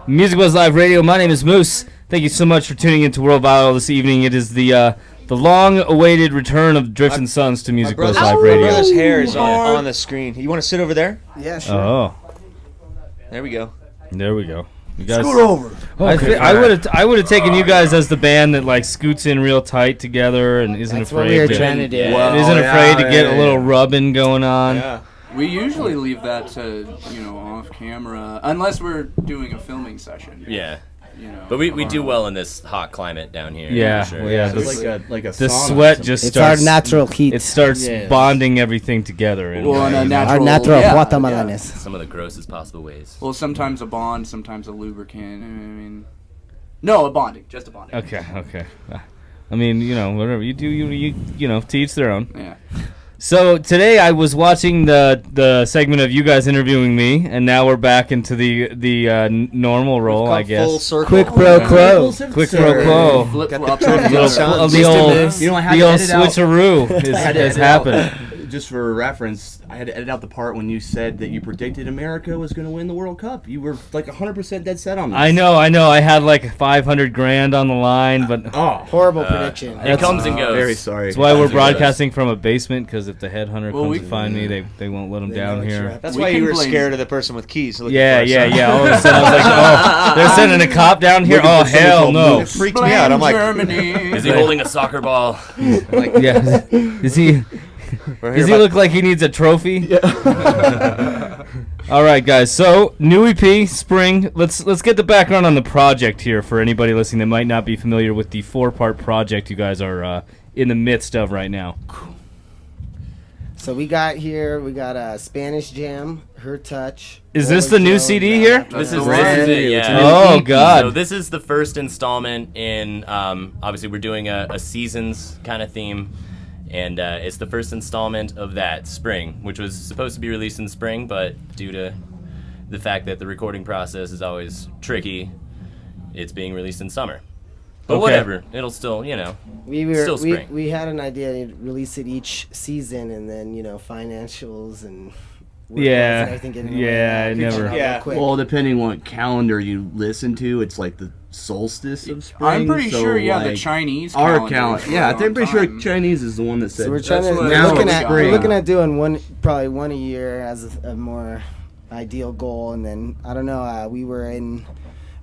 Music Buzz Live Radio. My name is Moose. Thank you so much for tuning into World Vinyl this evening. It is the long-awaited return of Driftin Sons to Music Buzz Live Radio. My brother's hair is on the screen. You want to sit over there? Yeah, sure. Oh, there we go. There we go. You guys, scoot over. Okay, I would have taken you guys as the band that like scoots in real tight together and isn't That's afraid. what we were to, trying to do. Isn't afraid to get a little rubbing going on. Yeah. We usually leave that to, off camera, unless we're doing a filming session. Yeah. But we do well in this hot climate down here. Yeah, for sure. well, yeah. It's like a The sauna sweat just It's starts. our natural heat. It starts bonding everything together. In a way. Our natural guatemalanes. Some of the grossest possible ways. Well, sometimes a bond, sometimes a lubricant. No, a bonding, just a bonding. Okay. I mean, whatever you do, to each their own. Yeah. So today I was watching the segment of you guys interviewing me, and now we're back into the normal role, I guess. Full circle. Quick pro quo. Quick pro quo. Flip-flop. The old You know, I had to edit out. switcheroo has happened. Just for reference, I had to edit out the part when you said that you predicted America was going to win the World Cup. You were like 100% dead set on this. I know. I had like 500 grand on the line, but Horrible prediction. It comes and goes. Very sorry. that's why we're broadcasting from a basement, because if the headhunter comes to find me, they won't let him They know down it's here. wrapped. That's We why can you were blame- scared of the person with keys. Looking Yeah. for us. All of a sudden I was like, oh, they're sending a cop down here? Oh, hell no. It freaked me out. I'm like, Germany. Is he holding a soccer ball? Yeah. Does he look like he needs a trophy? Yeah. All right, guys. So, new EP, spring. Let's get the background on the project here for anybody listening that might not be familiar with the 4-part project you guys are in the midst of right now. So we got a Spanish Jam, Her Touch. Is this the new CD here? This is brand it, new. yeah. It's a new Oh, EP. God. So this is the first installment in, obviously we're doing a seasons kind of theme. And it's the first installment of that, Spring, which was supposed to be released in spring, but due to the fact that the recording process is always tricky, it's being released in summer. But whatever, it'll still, still spring. We had an idea to release it each season, and then financials and workloads and everything getting in the way. Yeah, Pitch never. it out Yeah. real quick. Well, depending what calendar you listen to, it's like the solstice of spring. I'm pretty so, sure, the like, Chinese our calendar. calendar. Yeah, I'm pretty sure Chinese is the one that said. So we're trying That's to what- now looking it's at- spring. we're looking at doing probably one a year as a more ideal goal, and then I don't know. We were in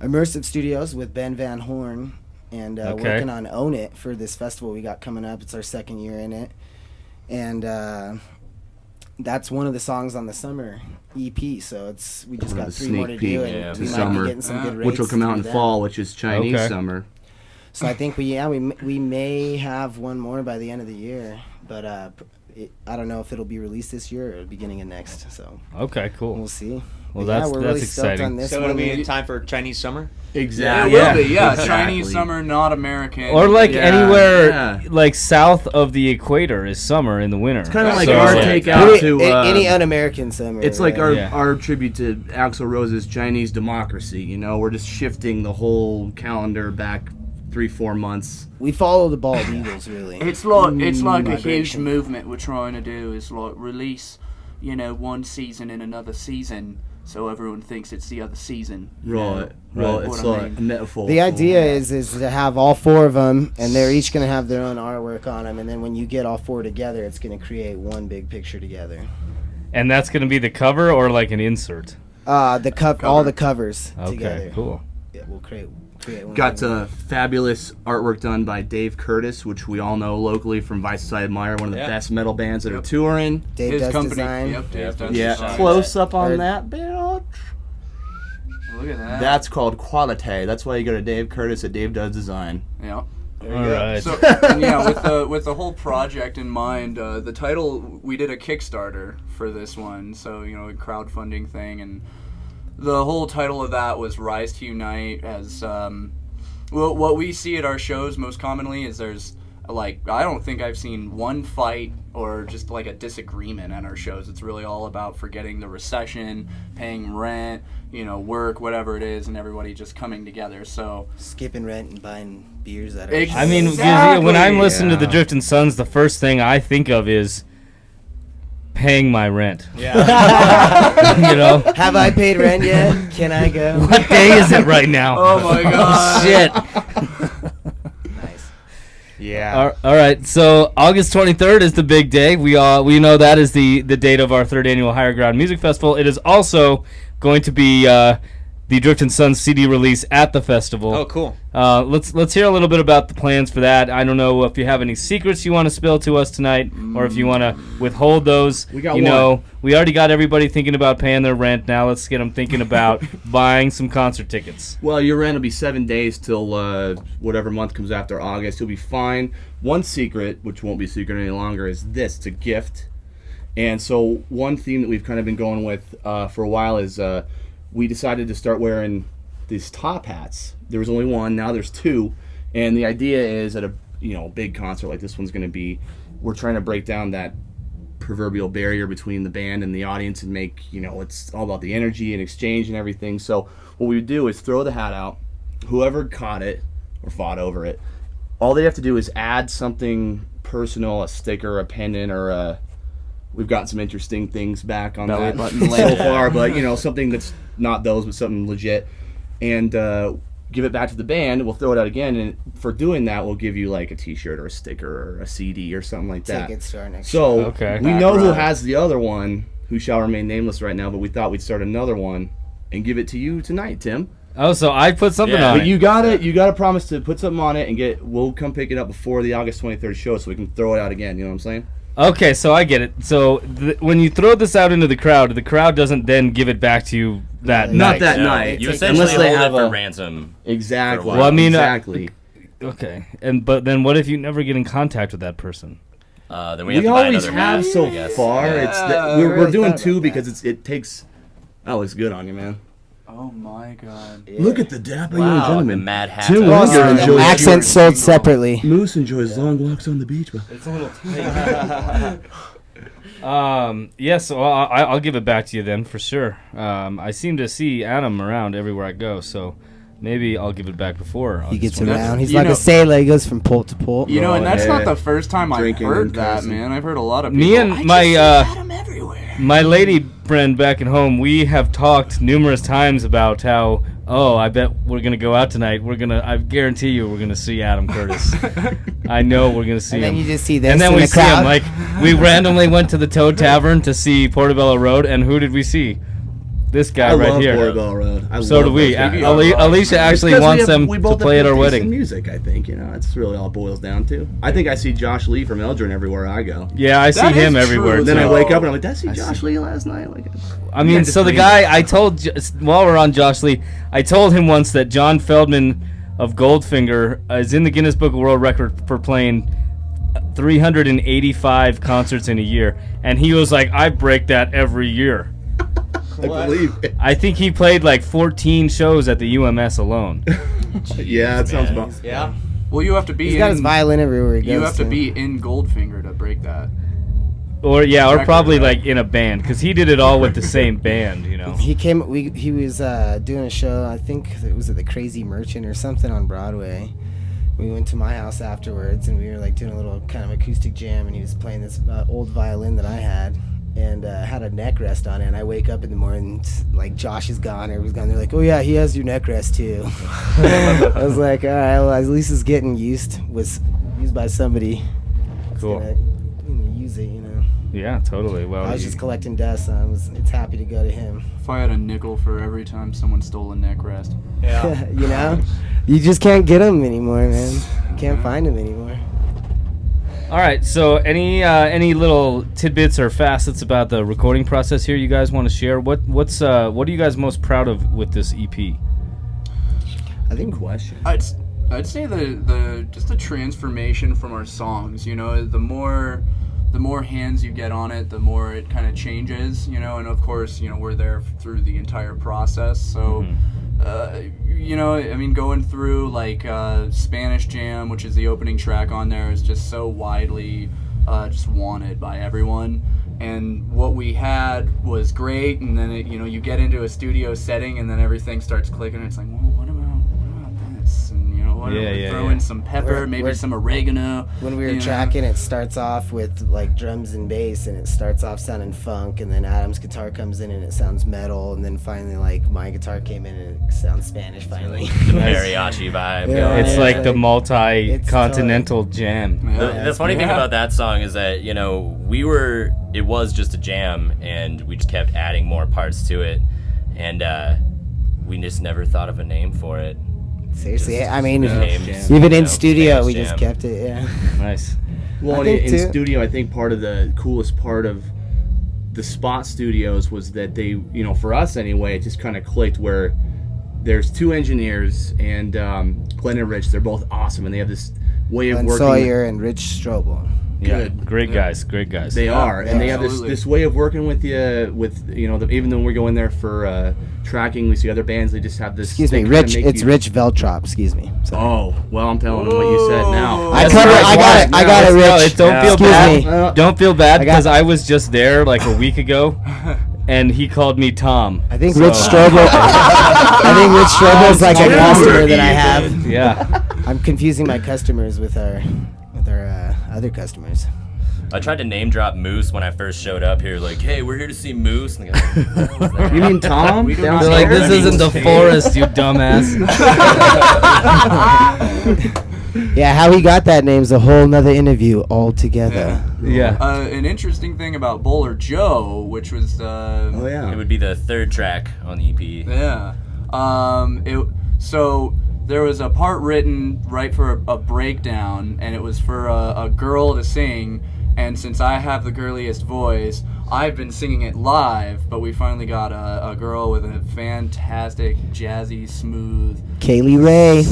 Immersive Studios with Ben Van Horn, and working on Own It for this festival we got coming up. It's our second year in it, and that's one of the songs on the summer EP. So we just got 3 more to sneak do, peek and to we might summer, be getting some good rates. which will come out in through that. fall, which is Chinese Okay. summer. So I think we may have one more by the end of the year, but I don't know if it'll be released this year or beginning of next. So Okay, cool. we'll see. Well, But that's we're really stoked exciting. on this So it'll one. be in time for Chinese summer? It Exactly. will be, yeah. Exactly. Chinese summer, not American. Or like Yeah, anywhere yeah. like south of the equator is summer in the winter. It's Kind of like so, our yeah. take out to. Any un-American summer. It's like right? our tribute to Axl Rose's Chinese democracy. We're just shifting the whole calendar back 3-4 months. We follow the bald eagles, really. It's like a huge migration. movement we're trying to do. Is like release, one season in another season, so everyone thinks it's the other season. Right. Right. It's What I like a mean. metaphor. The idea is to have all 4 of them, and they're each going to have their own artwork on them, and then when you get all 4 together, it's going to create one big picture together. And that's going to be the cover or like an insert? All the covers Okay, together. cool. Yeah, we'll create one. Got fabulous artwork done by Dave Curtis, which we all know locally from Vices I Admire, one of the Yeah. best metal bands that are touring. Dave His does company. design. Yep, Dave does Yeah, design. close up on Or- that, bitch. Look at that. That's called quality. That's why you go to Dave Curtis at Dave Does Design. Yeah. All right. So and yeah, with the whole project in mind, the title, we did a Kickstarter for this one, so a crowdfunding thing, and the whole title of that was Rise to Unite. As well, what we see at our shows most commonly is there's I don't think I've seen one fight or just like a disagreement at our shows. It's really all about forgetting the recession, paying rent, work, whatever it is, and everybody just coming together. So Skipping rent and buying beers at Ex- I mean, Exactly. when I'm listening to the Yeah. Driftin Sons, the first thing I think of is paying my rent. Yeah. You know? Have I paid rent yet? Can I go? What day is it right now? Oh my god. Shit. Nice. Yeah. All right, so August 23rd is the big day. We know that is the date of our 3rd annual Higher Ground Music Festival. It is also going to be the Driftin Sons CD release at the festival. Oh, cool. Let's hear a little bit about the plans for that. I don't know if you have any secrets you want to spill to us tonight, or if you want to withhold those. We got we already got everybody thinking about paying their rent. Now let's get them thinking about buying some concert tickets. Well, your rent will be 7 days till whatever month comes after August. You'll be fine. One secret, which won't be a secret any longer, is this. It's a gift. And so one theme that we've kind of been going with for a while is we decided to start wearing these top hats. There was only one, now there's two. And the idea is at a big concert like this one's going to be, we're trying to break down that proverbial barrier between the band and the audience and make, it's all about the energy and exchange and everything. So what we would do is throw the hat out. Whoever caught it or fought over it, all they have to do is add something personal, a sticker, a pendant, or we've gotten some interesting things back on Belly that button so far, but something that's not those, but something legit, and give it back to the band. We'll throw it out again, and for doing that, we'll give you like a T-shirt or a sticker or a CD or something like that. Tickets to our next So Okay. we know who has the other one, who shall remain nameless right now, but we thought we'd start another one and give it to you tonight, Tim. Oh, so I put something on But it. you got it. You got to promise to put something on it and we'll come pick it up before the August 23rd show, so we can throw it out again. You know what I'm saying? Okay, so I get it. So when you throw this out into the crowd doesn't then give it back to you that Not night. that No, night. You Unless essentially they hold have it for a- ransom. Exactly. Well, I mean, exactly. Okay, but then what if you never get in contact with that person? Then We we have to buy always another have hat, so I guess. far. Yeah, It's I we're really doing thought two about because it takes. That looks good on you, man. Oh my god. Look at the dapper young Wow, the gentleman. mad hat. Tim on. Ruger enjoys Accents sold separately. Moose enjoys long walks on the beach. But It's a little tight. Yes, well, I'll give it back to you then for sure. I seem to see Adam around everywhere I go, so maybe I'll give it back before. He gets August 23rd. around. He's You like know- a sailor. He goes from port to port. And that's yeah. not the first time I've Drinking heard and that, cursing. man. I've heard a lot of people. Me and I my just see Adam everywhere. my lady friend back at home, we have talked numerous times about how, I bet we're gonna go out tonight. I guarantee you, we're gonna see Adam Curtis. I know we're gonna see And him. then you just see this And then in we the see him, crowd. like, we randomly went to the Toad Tavern to see Portobello Road, and who did we see? This guy I right love here. Portobello Road. So love do we. those guys. Alicia actually It's 'cause wants them we to both play have at our good taste in wedding. music, I think. That's really all it boils down to. I think I see Josh Lee from Eldrin everywhere I go. Yeah, I see That him is everywhere. true, Then I too. wake up and I'm like, did I see Josh Lee last night? Like, I mean, so the guy, I told, while we're on Josh Lee, I told him once that John Feldman of Goldfinger is in the Guinness Book of World Record for playing 385 concerts in a year. And he was like, I break that every year. I believe it. I think he played like 14 shows at the UMS alone. Yeah, that sounds about. Yeah. Well, you have to be. He's got his violin everywhere he goes. You have to be in Goldfinger to break that. Or Record, probably right? like in a band, because he did it all with the same band, you know. He came. He was doing a show. I think it was at the Crazy Merchant or something on Broadway. We went to my house afterwards, and we were like doing a little kind of acoustic jam. And he was playing this old violin that I had, and had a neck rest on it. And I wake up in the morning, like Josh is gone, everybody's gone. They're like, "Oh yeah, he has your neck rest too." I was like, "All right, well at least it's getting used by somebody." Cool. Gonna, use it, you know. Yeah, totally. Well, I was just collecting dust, so it's happy to go to him. If I had a nickel for every time someone stole a neck rest. Yeah. You know, you just can't get them anymore, man. You can't find them anymore. all right. So, any little tidbits or facets about the recording process here you guys want to share? What are you guys most proud of with this EP? I think Question. I'd say the just the transformation from our songs. You know, the more hands you get on it, the more it kind of changes. You know, and of course, you know, we're there through the entire process. So, you know, I mean, going through like Spanish Jam, which is the opening track on there, is just so widely just wanted by everyone. And what we had was great, and then you know, you get into a studio setting, and then everything starts clicking. And it's like, well, what about this? And you know, Why don't we throw in some pepper, maybe some oregano. When we were tracking, it starts off with like drums and bass, and it starts off sounding funk, and then Adam's guitar comes in and it sounds metal, and then finally like my guitar came in and it sounds Spanish finally. The mariachi vibe. Yeah, It's like the multi-continental jam. The funny thing about that song is that, you know, it was just a jam, and we just kept adding more parts to it, and we just never thought of a name for it. Seriously, I mean, even in studio, we just kept it. Yeah. Nice. Well, in studio, I think part of the coolest part of the Spot Studios was that they, you know, for us anyway, it just kind of clicked where there's two engineers, and Glenn and Rich, they're both awesome, and they have this way of working. Sawyer and Rich Strobel. Yeah, great guys. They are, and they have this way of working with you. With even though we go in there for tracking, we see other bands. They just have this. Excuse me, Rich. It's Rich Veltrop. Excuse me. Sorry. Oh, well, I'm telling them what you said now. I got it, Rich. Don't feel bad. Don't feel bad because I was just there like a week ago. And he called me Tom. I think Rich Strobel. I think Rich Strobel is like a customer that I have. Yeah. I'm confusing my customers with our other customers. I tried to name drop Moose when I first showed up here, like, hey, we're here to see Moose. And you mean Tom? They're like, this isn't the forest, you dumbass. Yeah, how he got that name's a whole nother interview altogether. Yeah. An interesting thing about Bowler Joe, which was it would be the third track on the EP. Yeah. So there was a part written right for a breakdown, and it was for a girl to sing. And since I have the girliest voice, I've been singing it live, but we finally got a girl with a fantastic, jazzy, smooth... Kaylee Ray.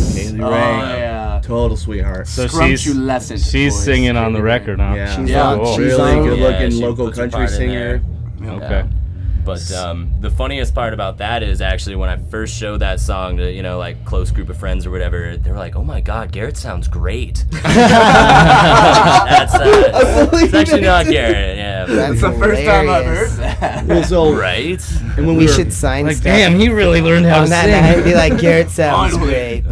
Oh, yeah. Total sweetheart. So she's singing on the record, huh? Yeah. She's really good-looking she local puts her country part in singer. there. Okay. But the funniest part about that is actually when I first showed that song to, you know, like close group of friends or whatever, they were like, "Oh my God, Garrett sounds great." That's it's actually not Garrett. Yeah, that's the first time I've heard that. Well, so, right? And when we should sign like, stuff. damn, he really learned how to that sing. night, be like, Garrett sounds great.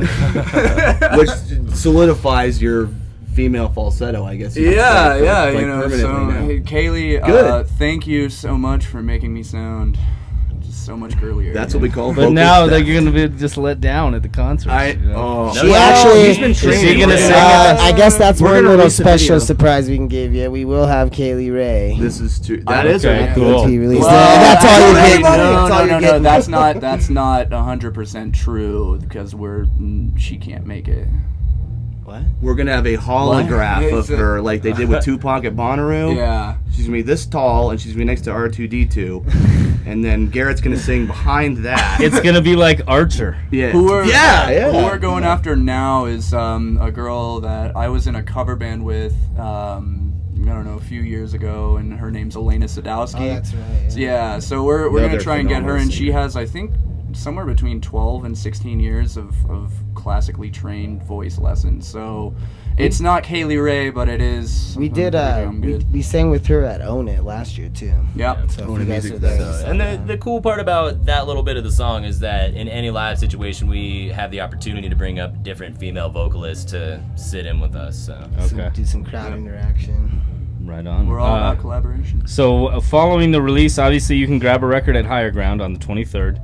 Which solidifies your female falsetto, I guess. Yeah, like you know. So, hey, Kaylee, thank you so much for making me sound just so much girlier. That's what we call. But now that you're gonna be just let down at the concert. She actually. He's been training. Is she gonna sing? I guess that's one little release a special video. surprise we can give you. We will have Kaylee Ray. This is true. That is okay, a cool. Released. Well, That's all you get. No. That's not 100% true because she can't make it. What? We're gonna have a holograph of her, like they did with Tupac at Bonnaroo. Yeah. She's gonna be this tall, and she's gonna be next to R2D2, and then Garrett's gonna sing behind that. It's gonna be like Archer. Yeah. Who we're going after now is a girl that I was in a cover band with. I don't know, a few years ago, and her name's Elena Sadowski. Oh, that's right. Yeah, so we're gonna try and get her, and she has, I think, somewhere between 12 and 16 years of classically trained voice lessons. So it's not Kaylee Ray, but it is. We did. We sang with her at Own It last year too. Yeah. So if you guys are there, And the cool part about that little bit of the song is that in any live situation, we have the opportunity to bring up different female vocalists to sit in with us. So. Okay. Do some crowd interaction. Right on. We're all about collaboration. So following the release, obviously you can grab a record at Higher Ground on the 23rd.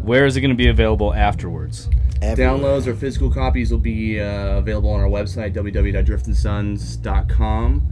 Where is it going to be available afterwards? Downloads or physical copies will be available on our website, www.driftinsons.com.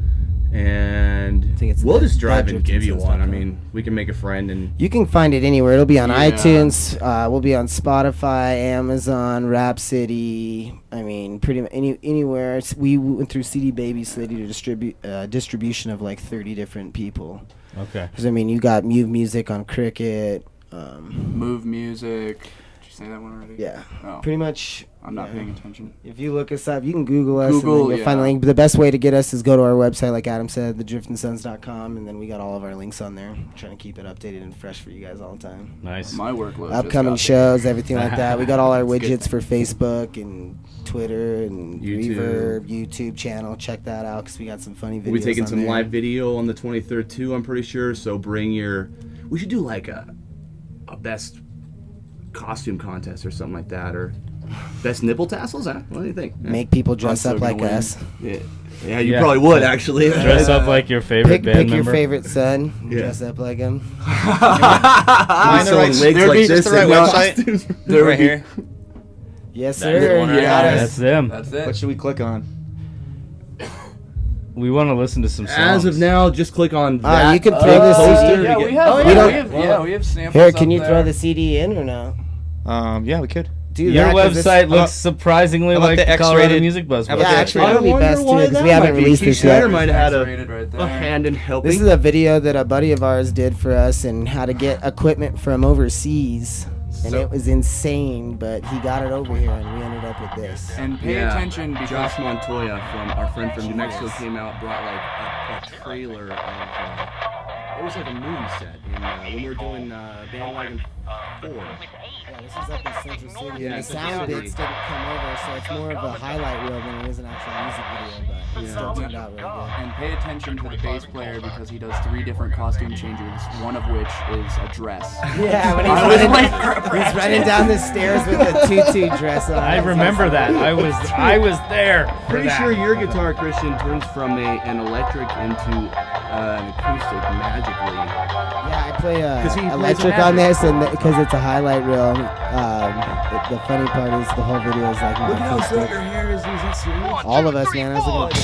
And we'll just drive and give you one. I mean, we can make a friend and you can find it anywhere. It'll be on iTunes. We'll be on Spotify, Amazon, Rhapsody. I mean, pretty much anywhere. We went through CD Baby City to distribute distribution of like 30 different people. Okay. Because I mean, you got Move Music on Cricket. Move Music. Did you say that one already? Yeah. Oh. Pretty much. I'm not paying attention. If you look us up, you can Google us. Google, and then you'll find a link. But the best way to get us is go to our website, like Adam said, thedriftinsons.com, and then we got all of our links on there. I'm trying to keep it updated and fresh for you guys all the time. Nice. My workload. Upcoming shows, everything like that. We got all our widgets for Facebook and Twitter and Reverb, YouTube channel. Check that out because we got some funny videos. We'll be taking on some there. live video on the 23rd too, I'm pretty sure. So bring your. We should do like a best costume contest or something like that, or Best nipple tassels, huh? What do you think? Make people dress I'm up so like gonna win. us. Yeah, you probably would actually. Dress up like your favorite band Pick your member. favorite son. Yeah. Dress up like him. Find the right, wigs like just the right website. There right would be- here. Yes, That's the sir. one You right got there. us. That's them. That's it. What should we click on? We want to listen to some songs. As of now, just click on that. You can throw the CD. Yeah, we have. Oh, yeah. We have samples. Here, up can you there. throw the CD in or no? Yeah, we could. Do Your that, 'cause website it's- looks surprisingly how about like the the Colorado X-rated- Music Buzz. how website. about Yeah, the actually, X-rated? that would be best too because we haven't released this Schneider yet. might have had Rated right a there. hand in helping. This is a video that a buddy of ours did for us and how to get equipment from overseas. And So- it was insane, but he got it over here and we ended up with this. And pay attention because Josh Montoya, from our friend from New Mexico, came out, brought like a trailer of. It was like a movie set when we were doing Bandwagon 4. Yeah, this is up in Central City. Yeah, The it's sound Central bits City. didn't come over, so it's more of a highlight reel than it is an actual music video, but it still turned out really good. and pay attention to the bass player because he does 3 different costume changes, one of which is a dress. Yeah, when I was late he's running down the stairs with a tutu dress on. I remember that. I was there. for Pretty that. sure your guitar, Christian, turns from an electric into an acoustic magically. Yeah, I play 'Cause he plays electric a on magic. this, and because it's a highlight reel. The funny part is the whole video is like Look my how acoustic. short your hair is. Is that serious? All of us, man. I was looking at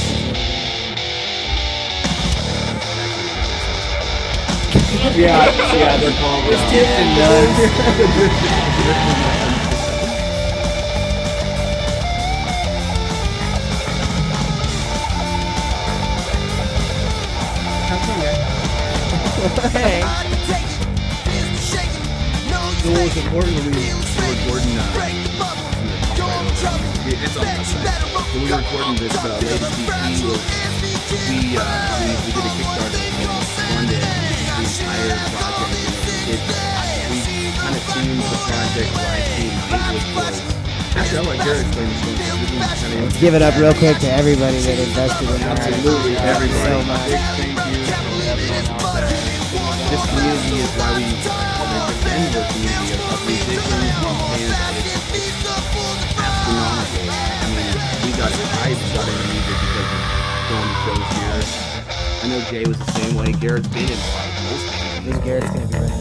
Yeah, they're called. So what was important when we were recording when we were recording this latest EP was we did a Kickstarter and funded the entire project. We kind of themed the project like it was. Actually, I'll let Garrett explain this one. Let's give it up real quick to everybody that invested in that. Absolutely, everybody. So much. Big thank you to everyone out there. This community is why we make the Denver community of musicians and fans. It's astronomical. I mean, we got into music because of going to shows here. I know Jay was the same way. Garrett's been in like most I bands. think Garrett's gonna be right.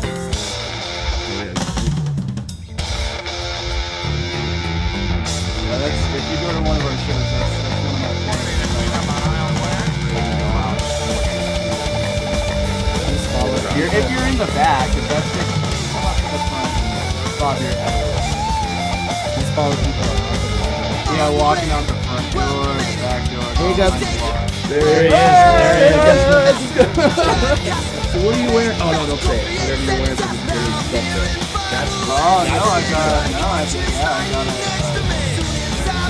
If you go to one of our shows, that's one of my favorites. If you're in the back, if that's it, come up to the front and bob your head. Just follow people around. Yeah, walking out the front door, the back door. Here you go. There he is. So what are you wearing? Oh no, don't say it. Whatever you're wearing for this stuff there. That's Oh, no, I got it.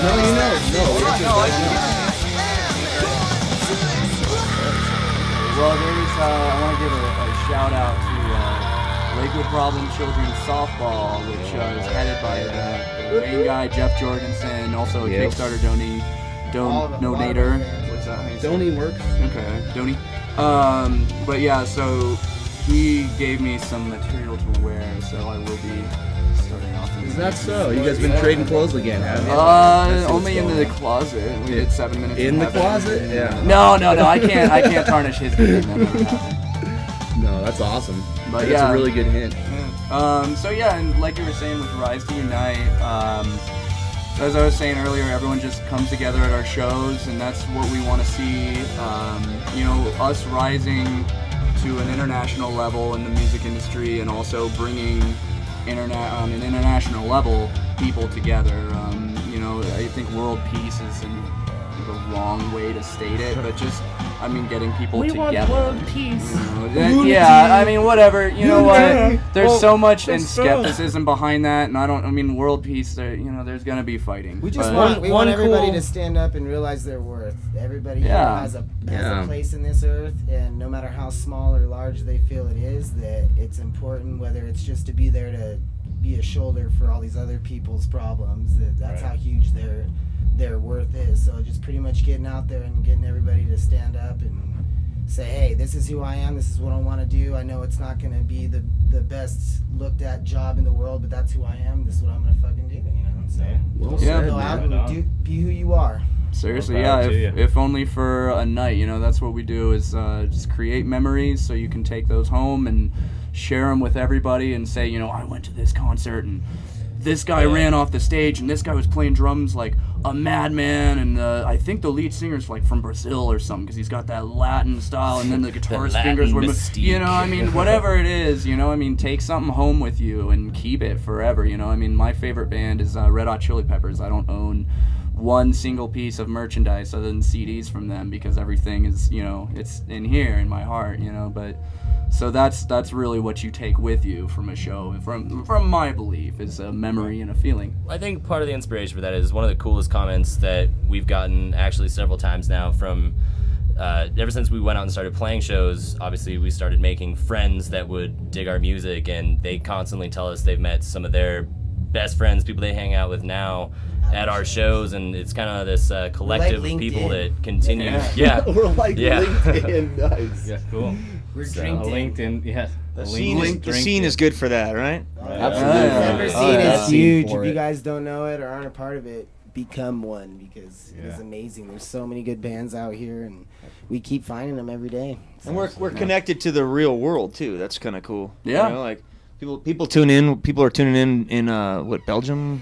no, you know, Well, I want to give a shout out to Lakewood Problem Children's Softball, which is headed by the main guy, Jeff Jorgensen, also a Yep. Kickstarter donator. What's that? How you say it? Donnie works. Okay, Donnie. But yeah, so he gave me some material to wear, so I will be starting off. Is that so? You guys been trading clothes again, haven't you? Only in the closet. We did 7 minutes. In the heaven. closet? Yeah. No, I can't tarnish his game. That never happened. No, that's awesome. But That's yeah. a really good hint. So yeah, and like you were saying with Rise to Unite, as I was saying earlier, everyone just comes together at our shows, and that's what we want to see. Us rising to an international level in the music industry, and also bringing an international level people together. I think world peace is the wrong way to state it, but just getting people together. We want world peace. Whatever. You know what? There's so much skepticism behind that, and world peace. There's gonna be fighting. We just but- want everybody to stand up and realize their worth. Everybody here has a place in this earth, and no matter how small or large they feel it is, that it's important. Whether it's just to be there to be a shoulder for all these other people's problems, that's how huge their worth is. So just pretty much getting out there and getting everybody to stand up and say, hey, this is who I am, this is what I want to do. I know it's not going to be the best looked at job in the world, but that's who I am, this is what I'm going to fucking do, So Well, Be who you are. Seriously, yeah. If only for a night, that's what we do is just create memories so you can take those home and share them with everybody and say, I went to this concert and this guy ran off the stage and this guy was playing drums like a madman, and I think the lead singer's like from Brazil or something because he's got that Latin style, and then the guitarist fingers were whatever it is, take something home with you and keep it forever. My favorite band is Red Hot Chili Peppers. I don't own one single piece of merchandise other than CDs from them because everything is it's in here in my heart, but so that's really what you take with you from a show, from my belief, is a memory and a feeling. I think part of the inspiration for that is one of the coolest comments that we've gotten actually several times now from ever since we went out and started playing shows. Obviously we started making friends that would dig our music, and they constantly tell us they've met some of their best friends, people they hang out with now at our shows, and it's kind of this collective of people that continues. We're like LinkedIn. Nice. Yeah, cool. We're LinkedIn. Yeah. The scene is good for that, right? Absolutely. Denver scene is huge. If you guys don't know it or aren't a part of it, become one, because it is amazing. There's so many good bands out here, and we keep finding them every day. And we're connected to the real world too. That's kind of cool. Yeah. Like people tune in. People are tuning in what, Belgium?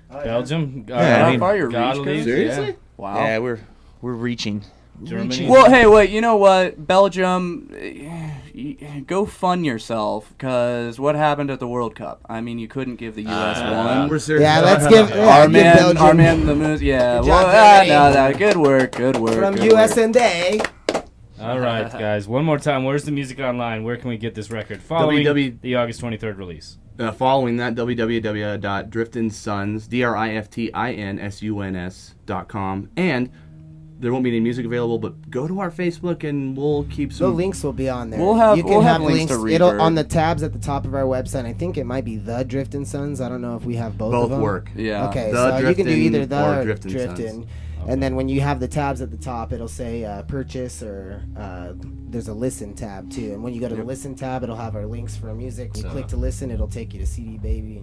Belgium? How far you're reaching? Seriously? Yeah. Wow. Yeah, we're reaching. Germany. Well, hey, wait, you know what? Belgium, go fund yourself, because what happened at the World Cup? I mean, you couldn't give the U.S. one. We're serious. Yeah, let's give Our Belgium. man, the moose. Yeah, Good well, job, good work. From good US work. and A. All right, guys. One more time. Where's the music online? Where can we get this record? Following the August 23rd release. Following that, www.driftinsuns, DRIFTINSUNS.com, and there won't be any music available, but go to our Facebook and we'll keep some. The links will be on there. We'll have links to It'll Reverb. on the tabs at the top of our website. I think it might be the Driftin Sons. I don't know if we have both of Both them. work. Yeah. Okay, The so you can do Driftin either the or or Driftin Driftin. Sons. And then when you have the tabs at the top, it'll say purchase, or there's a listen tab too. And when you go to the listen tab, it'll have our links for our music. We click to listen, it'll take you to CD Baby.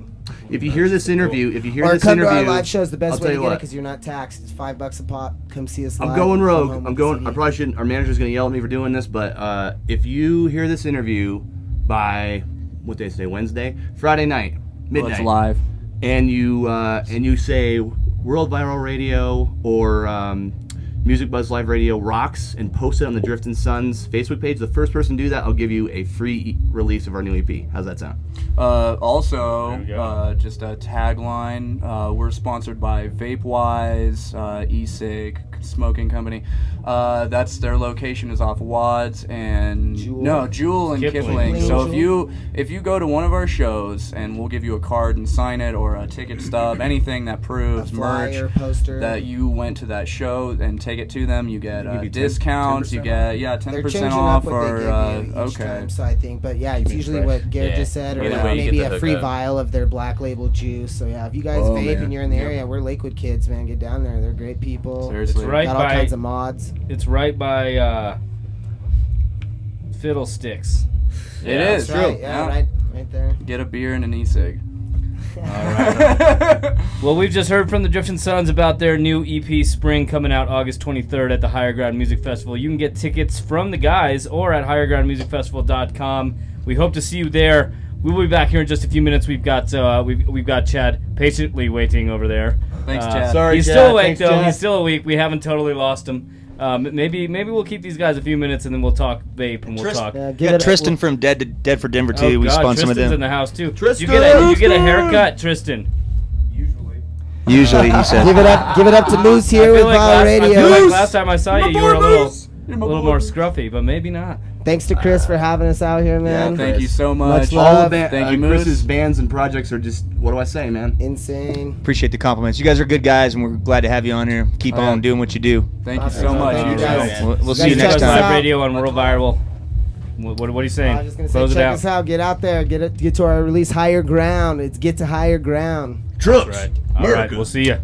If you hear this interview, Or come to our live shows. The best I'll way tell to you get it, what. because you're not taxed. It's $5 a pop. Come see us live. I'm going Come rogue. home I'm with going. the I CD. probably shouldn't. Our manager's going to yell at me for doing this, but if you hear this interview by what day is today? Wednesday, Friday night, midnight, Well, it's live. and you say World Viral Radio or Music Buzz Live Radio rocks and post it on the Driftin Sons Facebook page. The first person to do that, I'll give you a free release of our new EP. How's that sound? Also, There we go. just a tagline. We're sponsored by VapeWise, eSig, smoking company. That's their location is off Wads and Jewel and Kipling. So if you go to one of our shows, and we'll give you a card and sign it, or a ticket stub, anything that proves flyer, merch poster. that you went to that show, and take it to them, you get Give you discounts. 10% You get 10% They're changing off. up what Or they give you each okay. time, so I think, but yeah, it's usually what Garrett just said, or Either way, you maybe get the a free hookup. vial of their Black Label juice. So yeah, if you guys vape and you're in the area, we're Lakewood kids, man. Get down there. They're great people. Seriously. It's right Got all by. kinds of mods. It's right by Fiddlesticks. It is That's right. Yeah, right there. Get a beer and an e-cig. All right. Well, we've just heard from the Driftin Sons about their new EP Spring coming out August 23rd at the Higher Ground Music Festival. You can get tickets from the guys or at highergroundmusicfestival.com. We hope to see you there. We'll be back here in just a few minutes. We've got Chad patiently waiting over there. Thanks, Chad. Sorry, He's Chad. still awake Thanks, though. Chad. He's still awake. We haven't totally lost him. Maybe we'll keep these guys a few minutes and then we'll talk vape and we'll talk. Yeah, We got Tristan from Dead for Denver too. Oh, we God, spun some of Tristan's in them. the house too. Tristan! Did you get a haircut, Tristan? Usually, he said. Give it up to Moose here with Viral I Radio. feel like last time I saw you, you were a little more scruffy, but maybe not. Thanks to Chris for having us out here, man. Yeah, thank you so much. Much love. Thank you, Moose. Chris's bands and projects are just, what do I say, man? Insane. Appreciate the compliments. You guys are good guys, and we're glad to have you on here. Keep on doing what you do. Thank you so much. Thank you You guys. too. We'll see you guys next check us time. out. Live radio on World Viral. What are you saying? I was just gonna Close say, it check out. us out. Get out there. Get to our release, Higher Ground. It's Get to Higher Ground. Trucks. Right. All right. We'll see you.